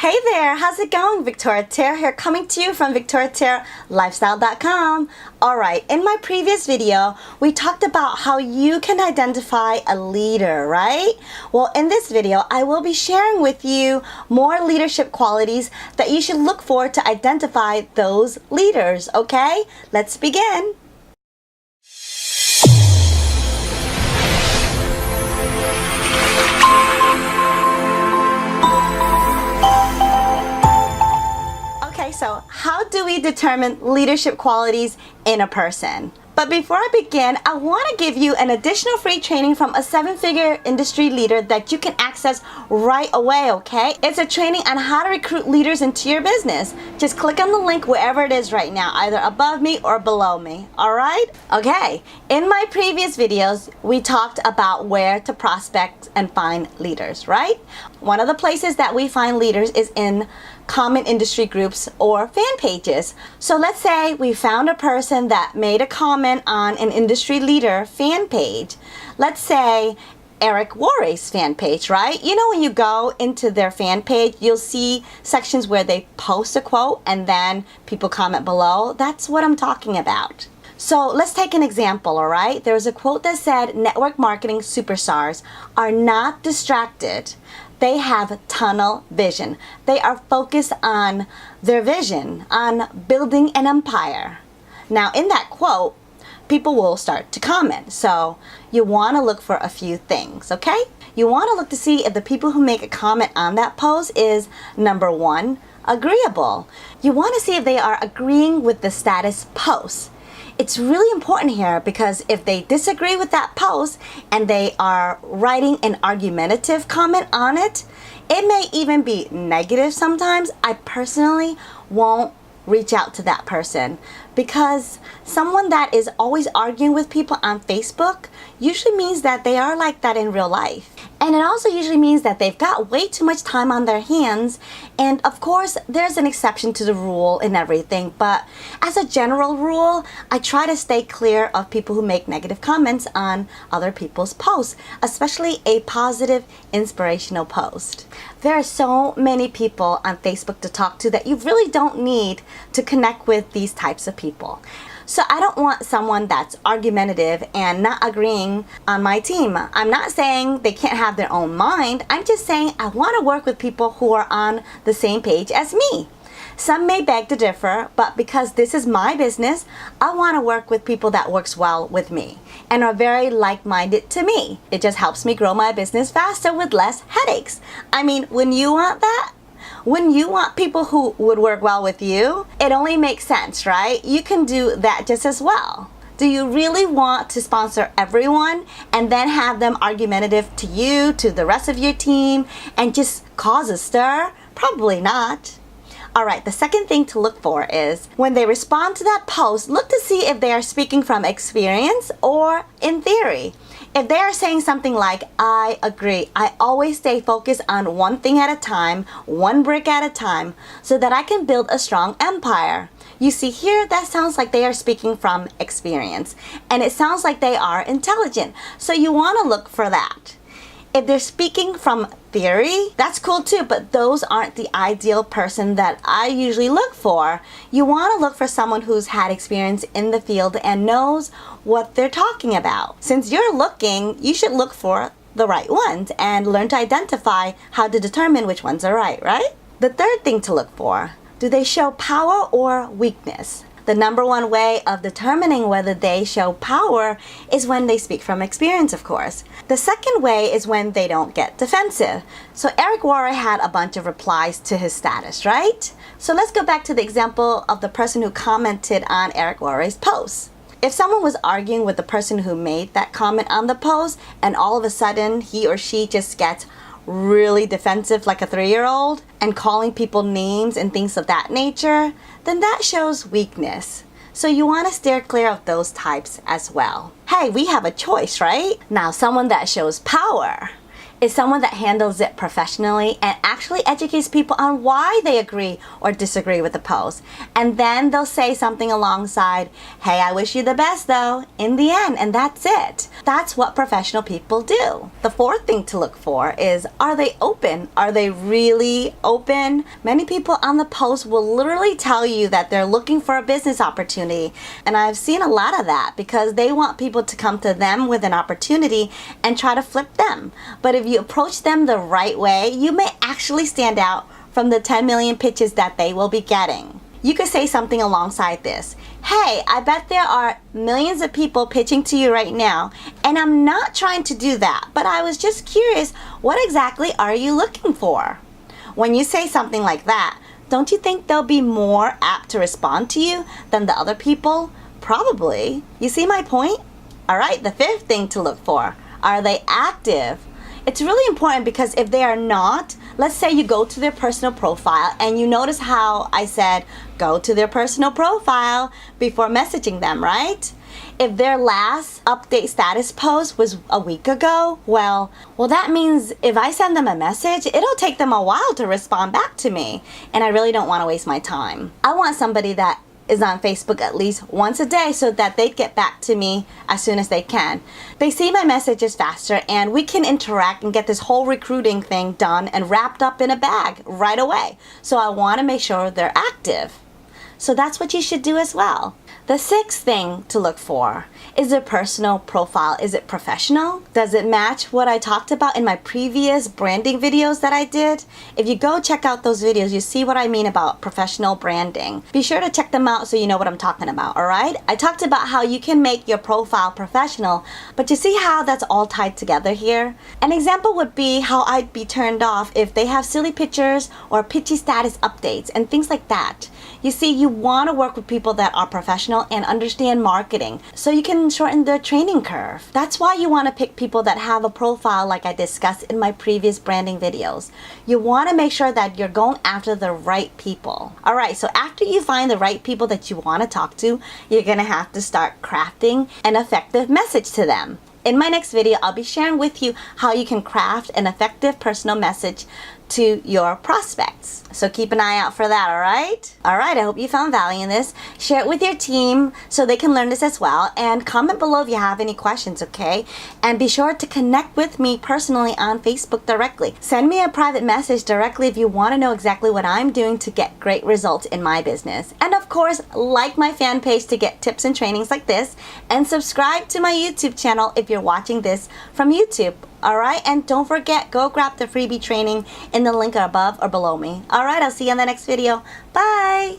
Hey there, how's it going? Victoria Terre here, coming to you from VictoriaTerreLifestyle.com. Alright, in my previous video, we talked about how you can identify a leader, right? Well, in this video, I will be sharing with you more leadership qualities that you should look for to identify those leaders, okay? Let's begin. So how do we determine leadership qualities in a person? But before I begin, I want to give you an additional free training from a 7-figure industry leader that you can access right away, okay? It's a training on how to recruit leaders into your business. Just click on the link wherever it is right now, either above me or below me, all right? Okay, in my previous videos, we talked about where to prospect and find leaders, right? One of the places that we find leaders is in common industry groups or fan pages. So let's say we found a person that made a comment on an industry leader fan page. Let's say Eric Worre's fan page, right? You know, when you go into their fan page, you'll see sections where they post a quote and then people comment below. That's what I'm talking about. So let's take an example, all right? There was a quote that said, network marketing superstars are not distracted. They have tunnel vision. They are focused on their vision, on building an empire. Now, in that quote, people will start to comment. So you want to look for a few things, okay? You want to look to see if the people who make a comment on that post is, number one, agreeable. You want to see if they are agreeing with the status post. It's really important here because if they disagree with that post and they are writing an argumentative comment on it, it may even be negative sometimes. I personally won't reach out to that person because someone that is always arguing with people on Facebook usually means that they are like that in real life. And it also usually means that they've got way too much time on their hands. And of course, there's an exception to the rule and everything. But as a general rule, I try to stay clear of people who make negative comments on other people's posts, especially a positive, inspirational post. There are so many people on Facebook to talk to that you really don't need to connect with these types of people. So I don't want someone that's argumentative and not agreeing on my team. I'm not saying they can't have their own mind. I'm just saying I want to work with people who are on the same page as me. Some may beg to differ, but because this is my business, I want to work with people that works well with me and are very like-minded to me. It just helps me grow my business faster with less headaches. I mean, when you want that, when you want people who would work well with you, it only makes sense, right? You can do that just as well. Do you really want to sponsor everyone and then have them argumentative to you, to the rest of your team, and just cause a stir? Probably not. All right, the second thing to look for is when they respond to that post, look to see if they are speaking from experience or in theory. If they are saying something like, I agree, I always stay focused on one thing at a time, one brick at a time, so that I can build a strong empire. You see here, that sounds like they are speaking from experience, and it sounds like they are intelligent. So you want to look for that. If they're speaking from theory, that's cool too, but those aren't the ideal person that I usually look for. You want to look for someone who's had experience in the field and knows what they're talking about. Since you're looking, you should look for the right ones and learn to identify how to determine which ones are right? The third thing to look for, do they show power or weakness? The number one way of determining whether they show power is when they speak from experience, of course. The second way is when they don't get defensive. So Eric Worre had a bunch of replies to his status, right? So let's go back to the example of the person who commented on Eric Worre's post. If someone was arguing with the person who made that comment on the post and all of a sudden he or she just gets really defensive like a 3-year-old and calling people names and things of that nature, then that shows weakness. So you want to steer clear of those types as well. Hey, we have a choice, right? Now, someone that shows power is someone that handles it professionally and actually educates people on why they agree or disagree with the post. And then they'll say something alongside, hey, I wish you the best though, in the end, and that's it. That's what professional people do. The fourth thing to look for is, are they open? Are they really open? Many people on the post will literally tell you that they're looking for a business opportunity. And I've seen a lot of that because they want people to come to them with an opportunity and try to flip them. But if you approach them the right way, you may actually stand out from the 10 million pitches that they will be getting. You could say something alongside this. Hey, I bet there are millions of people pitching to you right now, and I'm not trying to do that, but I was just curious, what exactly are you looking for? When you say something like that, don't you think they'll be more apt to respond to you than the other people? Probably. You see my point? All right, the fifth thing to look for. Are they active? It's really important because if they are not, let's say you go to their personal profile and you notice how I said go to their personal profile before messaging them, right? If their last update status post was a week ago, well, that means if I send them a message, it'll take them a while to respond back to me. And I really don't want to waste my time. I want somebody that is on Facebook at least once a day so that they get back to me as soon as they can. They see my messages faster and we can interact and get this whole recruiting thing done and wrapped up in a bag right away. So I want to make sure they're active. So that's what you should do as well. The sixth thing to look for is their personal profile. Is it professional? Does it match what I talked about in my previous branding videos that I did? If you go check out those videos, you see what I mean about professional branding. Be sure to check them out so you know what I'm talking about, all right? I talked about how you can make your profile professional, but you see how that's all tied together here? An example would be how I'd be turned off if they have silly pictures or pitchy status updates and things like that. You see, you want to work with people that are professional and understand marketing so you can shorten their training curve. That's why you want to pick people that have a profile like I discussed in my previous branding videos. You want to make sure that you're going after the right people. Alright, so after you find the right people that you want to talk to, you're going to have to start crafting an effective message to them. In my next video, I'll be sharing with you how you can craft an effective personal message to your prospects. So keep an eye out for that, alright? Alright, I hope you found value in this. Share it with your team so they can learn this as well. And comment below if you have any questions, okay? And be sure to connect with me personally on Facebook directly. Send me a private message directly if you want to know exactly what I'm doing to get great results in my business. And of course, like my fan page to get tips and trainings like this. And subscribe to my YouTube channel if you're watching this from YouTube. Alright, and don't forget, go grab the freebie training in the link above or below me. Alright, I'll see you in the next video. Bye!